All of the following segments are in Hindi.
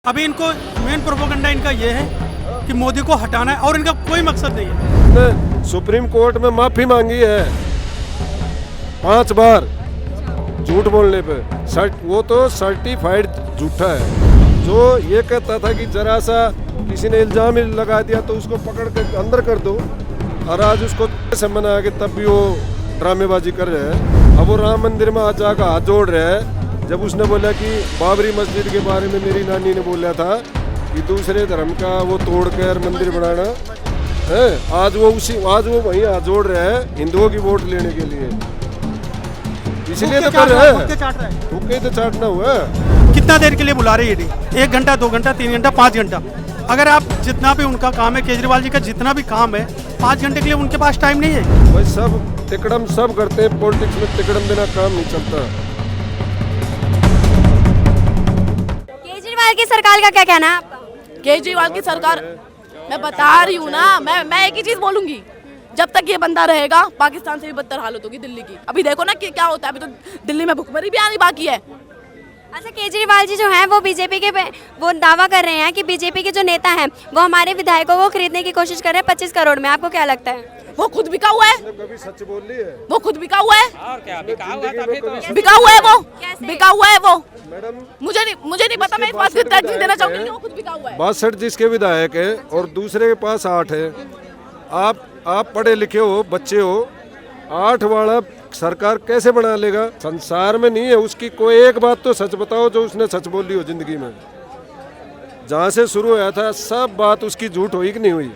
अभी इनको मेन प्रोपोगंडा इनका ये है कि मोदी को हटाना है और इनका कोई मकसद नहीं है। सुप्रीम कोर्ट में माफी मांगी है 5 बार झूठ बोलने पे। वो तो सर्टिफाइड झूठा है। जो ये कहता था कि जरा सा किसी ने इल्जाम लगा दिया तो उसको पकड़ के अंदर कर दो, और आज उसको से मना के तब भी वो ड्रामेबाजी कर रहे हैं। अब वो राम मंदिर में आज जाकर हाथ जोड़ रहे हैं, जब उसने बोला कि बाबरी मस्जिद के बारे में मेरी नानी ने बोला था कि दूसरे धर्म का वो तोड़कर मंदिर बनाना है। आज वो वहीं हाथ जोड़ रहे हैं हिंदुओं की वोट लेने के लिए, इसलिए तो कर रहे हैं। भूखे तो चाटना हुआ। कितना देर के लिए बुला रही है ईडी? 1 घंटा, 2 घंटा, 3 घंटा, 5 घंटा? अगर आप जितना भी उनका काम है, केजरीवाल जी का जितना भी काम है, 5 घंटे के लिए उनके पास टाइम नहीं है। भाई सब तिकड़म सब करते हैं, पॉलिटिक्स में तिकड़म बिना काम नहीं चलता। केजरीवाल की सरकार का क्या कहना है आपका? केजरीवाल की सरकार, मैं बता रही हूँ ना, मैं एक ही चीज बोलूंगी, जब तक ये बंदा रहेगा पाकिस्तान से भी बदतर हालत होगी दिल्ली की। अभी देखो ना कि क्या होता है, अभी तो दिल्ली में भुखमरी भी आनी बाकी है। अच्छा, केजरीवाल जी जो हैं वो बीजेपी के वो दावा कर रहे हैं कि बीजेपी के जो नेता हैं वो हमारे विधायकों को खरीदने की कोशिश कर रहे हैं 25 करोड़ में। आपको क्या लगता है? वो खुद बिका हुआ है, कभी सच बोल रही है। वो खुद बिका हुआ है। और क्या बिका हुआ था? अभी तो बिका हुआ है वो, कैसे? बिका हुआ है वो। मैडम मुझे नहीं पता, मैं इस बात की तर्जीह देना चाहूंगी कि वो खुद बिका हुआ है। 62 जिसके विधायक है और दूसरे के पास 8 है। आप पढ़े लिखे हो, बच्चे हो, 8 वाला सरकार कैसे बना लेगा? संसार में नहीं है उसकी कोई एक बात तो सच बताओ जो उसने सच बोली हो जिंदगी में। जहाँ से शुरू हुआ था सब बात उसकी झूठ हुई कि नहीं हुई?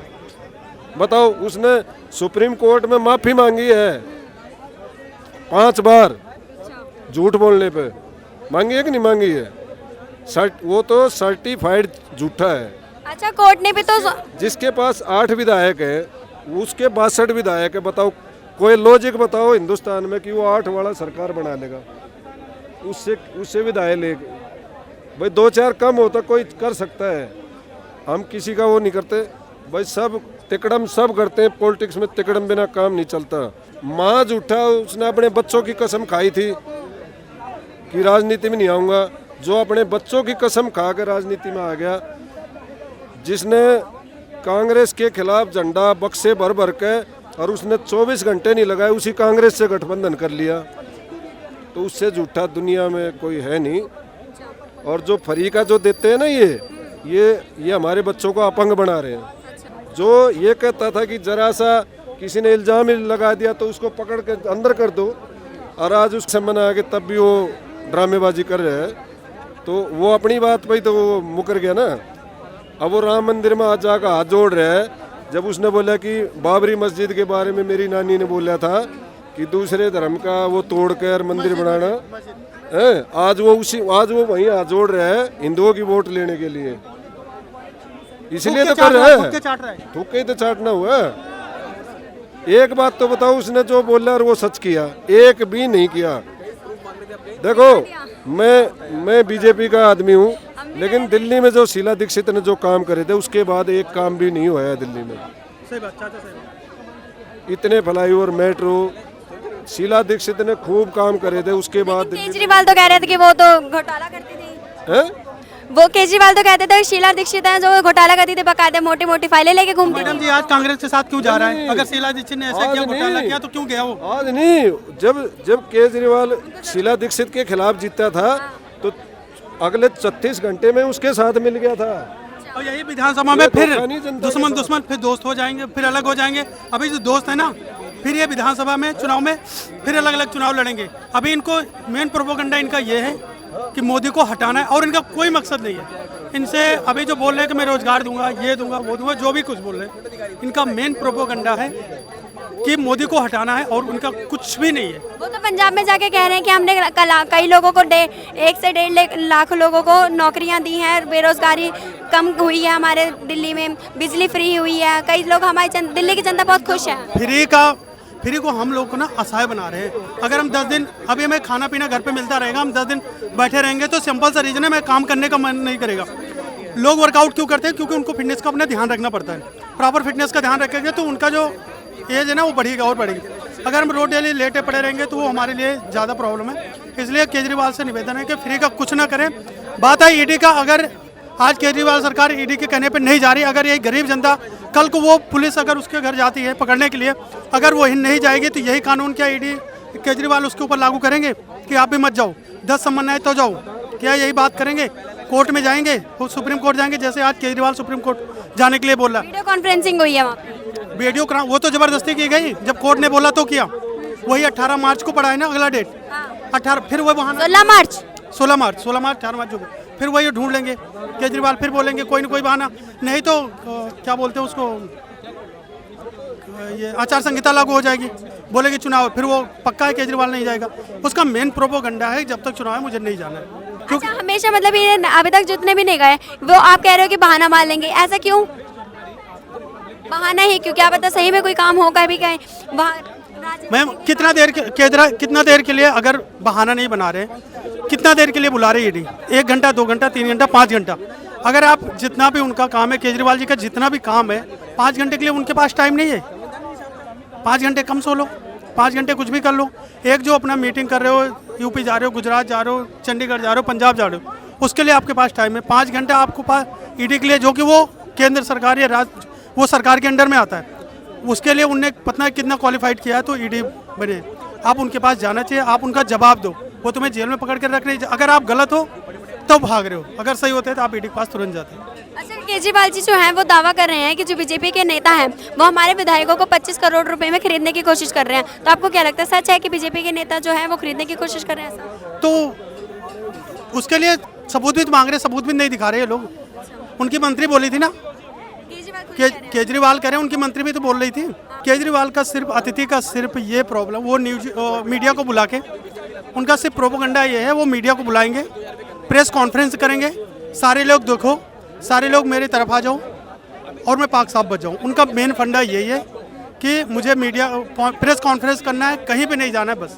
बताओ। उसने सुप्रीम कोर्ट में माफी मांगी है 5 बार झूठ बोलने पे। मांगी है कि नहीं मांगी है? वो तो सर्टिफाइड झूठा है। अच्छा, कोर्ट ने भी तो जिसके पास 8 विधायक है, उसके 62 विधायक है। बताओ, कोई लॉजिक बताओ हिंदुस्तान में कि वो 8 वाला सरकार बना लेगा? उससे विधायक लेके भाई 2-4 कम होता कोई कर सकता है। हम किसी का वो नहीं करते भाई, सब तिकड़म सब करते हैं। पॉलिटिक्स में तिकड़म बिना काम नहीं चलता। माँ झूठा, उसने अपने बच्चों की कसम खाई थी कि राजनीति में नहीं आऊँगा। जो अपने बच्चों की कसम खा कर राजनीति में आ गया, जिसने कांग्रेस के खिलाफ झंडा बक्से भर भर के, और उसने 24 घंटे नहीं लगाए उसी कांग्रेस से गठबंधन कर लिया, तो उससे झूठा दुनिया में कोई है नहीं। और जो फरीका जो देते हैं ना, ये हमारे बच्चों को अपंग बना रहे हैं। जो ये कहता था कि जरा सा किसी ने इल्जाम लगा दिया तो उसको पकड़ के अंदर कर दो, और आज उससे मना के तब भी वो ड्रामेबाजी कर रहे हैं, तो वो अपनी बात पे तो वो मुकर गया ना। अब वो राम मंदिर में आज जाकर हाथ जोड़ रहे हैं, जब उसने बोला कि बाबरी मस्जिद के बारे में मेरी नानी ने बोला था कि दूसरे धर्म का वो तोड़कर मंदिर बनाना है। आज वो वहीं हाथ जोड़ रहे हैं हिंदुओं की वोट लेने के लिए, इसलिए तो कर रहे हैं। थूके तो चाटना हुआ। एक बात तो बताओ, उसने जो बोला और वो सच किया? एक भी नहीं किया। देखो, मैं बीजेपी का आदमी हूँ, लेकिन दिल्ली में जो शीला दीक्षित ने जो काम करे थे उसके बाद एक काम भी नहीं हुआ है दिल्ली में। सही बात, चाचा सही बात। इतने फ्लाईओवर, मेट्रो, शीला दीक्षित ने खूब काम करे थे। उसके बाद केजरीवाल तो कह रहे थे कि वो तो घोटाला करती थी। वो केजरीवाल तो कहते थे शीला दीक्षित है जो घोटाला करती थी, बकायदे मोटी मोटी फाइलें लेके घूमती मैडम थी। जी, आज कांग्रेस के साथ क्यों जा रहा है? अगर शीला दीक्षित ने ऐसा किया, घोटाला किया, तो क्यों गया वो? आज नहीं, जब केजरीवाल शीला दीक्षित के खिलाफ जीता था तो अगले 36 घंटे में उसके साथ मिल गया था। और यही विधानसभा में फिर दुश्मन फिर दोस्त हो जाएंगे, फिर अलग हो जाएंगे। अभी जो दोस्त है ना, फिर ये विधानसभा में चुनाव में फिर अलग अलग चुनाव लड़ेंगे। अभी इनको मेन प्रोपोगंडा इनका ये है कि मोदी को हटाना है और इनका कोई मकसद नहीं है। इनसे अभी जो बोल रहे हैं कि मैं रोजगार दूंगा, ये दूंगा, वो दूंगा, जो भी कुछ बोल रहे हैं, इनका मेन प्रोपोगंडा है कि मोदी को हटाना है और उनका कुछ भी नहीं है। वो तो पंजाब में जाके कह रहे हैं कि हमने कई लोगों को 1 से 1.5 लाख लोगों को नौकरियां दी हैं, बेरोजगारी कम हुई है हमारे दिल्ली में, बिजली फ्री हुई है। कई लोग, हमारी दिल्ली की जनता बहुत खुश है। फ्री को हम लोग को ना असहाय बना रहे हैं। अगर हम 10 दिन, अभी हमें खाना पीना घर पे मिलता रहेगा, हम 10 दिन बैठे रहेंगे तो सिंपल सा रीजन है, मैं काम करने का मन नहीं करेगा। लोग वर्कआउट क्यों करते हैं? क्योंकि उनको फिटनेस का अपना ध्यान रखना पड़ता है। प्रॉपर फिटनेस का ध्यान रखेंगे तो उनका जो एज है ना वो बढ़ेगा और बढ़ेगी। अगर हम रोड डेली लेटे पड़े रहेंगे तो वो हमारे लिए ज़्यादा प्रॉब्लम है। इसलिए केजरीवाल से निवेदन है कि फ्री का कुछ ना करें। बात है ईडी का, अगर आज केजरीवाल सरकार ईडी के कहने पे नहीं जा रही। अगर यही गरीब जनता कल को वो पुलिस अगर उसके घर जाती है पकड़ने के लिए, अगर वो नहीं जाएगी तो यही कानून क्या ईडी केजरीवाल उसके ऊपर लागू करेंगे कि आप भी मत जाओ, 10 समन आए तो जाओ? क्या यही बात करेंगे? कोर्ट में जाएंगे, वो सुप्रीम कोर्ट जाएंगे, जैसे आज केजरीवाल सुप्रीम कोर्ट जाने के लिए बोला। वीडियो कॉन्फ्रेंसिंग हुई है वहाँ पे। वीडियो वो तो जबरदस्ती की गई, जब कोर्ट ने बोला तो किया। वही 18 मार्च को पड़ा है ना अगला डेट, 18 फिर वो वहाँ 16 मार्च 16 मार्च 18 मार्च जो भी, फिर वही ढूंढ लेंगे केजरीवाल, फिर बोलेंगे कोई ना कोई बहाना, नहीं तो क्या बोलते हैं उसको, ये आचार संहिता लागू हो जाएगी, बोलेंगे चुनाव, फिर वो पक्का है केजरीवाल नहीं जाएगा। उसका मेन प्रोपोगंडा है जब तक चुनाव है मुझे नहीं जाना है। अच्छा, हमेशा मतलब ये अभी तक जितने भी नहीं गए वो आप कह रहे हो कि बहाना मार लेंगे, ऐसा क्यों? बहाना ही क्यों? क्या पता सही में कोई काम होगा भी कहीं मैम। कितना देर के लिए अगर बहाना नहीं बना रहे, कितना देर के लिए बुला रहे ईडी? 1 घंटा, 2 घंटा, 3 घंटा, 5 घंटा? अगर आप जितना भी उनका काम है, केजरीवाल जी का जितना भी काम है, 5 घंटे के लिए उनके पास टाइम नहीं है। 5 घंटे कम सो लो, 5 घंटे कुछ भी कर लो। एक जो अपना मीटिंग कर रहे हो, यूपी जा रहे हो, गुजरात जा रहे हो, चंडीगढ़ जा रहे हो, पंजाब जा रहे हो, उसके लिए आपके पास टाइम है। 5 घंटे आपको पास ईडी के लिए, जो कि वो केंद्र सरकार या राज्य वो सरकार के अंडर में आता है, उसके लिए उनने पता है कितना क्वालिफाइड किया है तो ईडी बने। आप उनके पास जाना चाहिए, आप उनका जवाब दो, वो तुम्हें जेल में पकड़ कर रख रहे। अगर आप गलत हो तो भाग रहे हो, अगर सही होते तो आप ईडी के पास तुरंत जाते हैं। अच्छा, केजरीवाल जी जो हैं वो दावा कर रहे हैं कि जो बीजेपी के नेता हैं वो हमारे विधायकों को 25 करोड़ रुपए में खरीदने की कोशिश कर रहे हैं, तो आपको क्या लगता है, सच है कि बीजेपी के नेता जो हैं वो खरीदने की कोशिश कर रहे हैं ऐसा? तो उसके लिए सबूत भी मांग रहे, सबूत भी नहीं दिखा रहे ये लोग। उनकी मंत्री बोली थी ना, केजरीवाल कह रहे हैं, उनकी मंत्री भी तो बोल रही थी। केजरीवाल का सिर्फ अतिथि का सिर्फ ये प्रॉब्लम, वो मीडिया को बुला के उनका सिर्फ प्रोपोगंडा ये है, वो मीडिया को बुलाएंगे, प्रेस कॉन्फ्रेंस करेंगे, सारे लोग देखो, सारे लोग मेरी तरफ आ जाओ और मैं पाक साफ बच जाऊँ। उनका मेन फंडा यही है कि मुझे मीडिया प्रेस कॉन्फ्रेंस करना है, कहीं पे नहीं जाना है बस।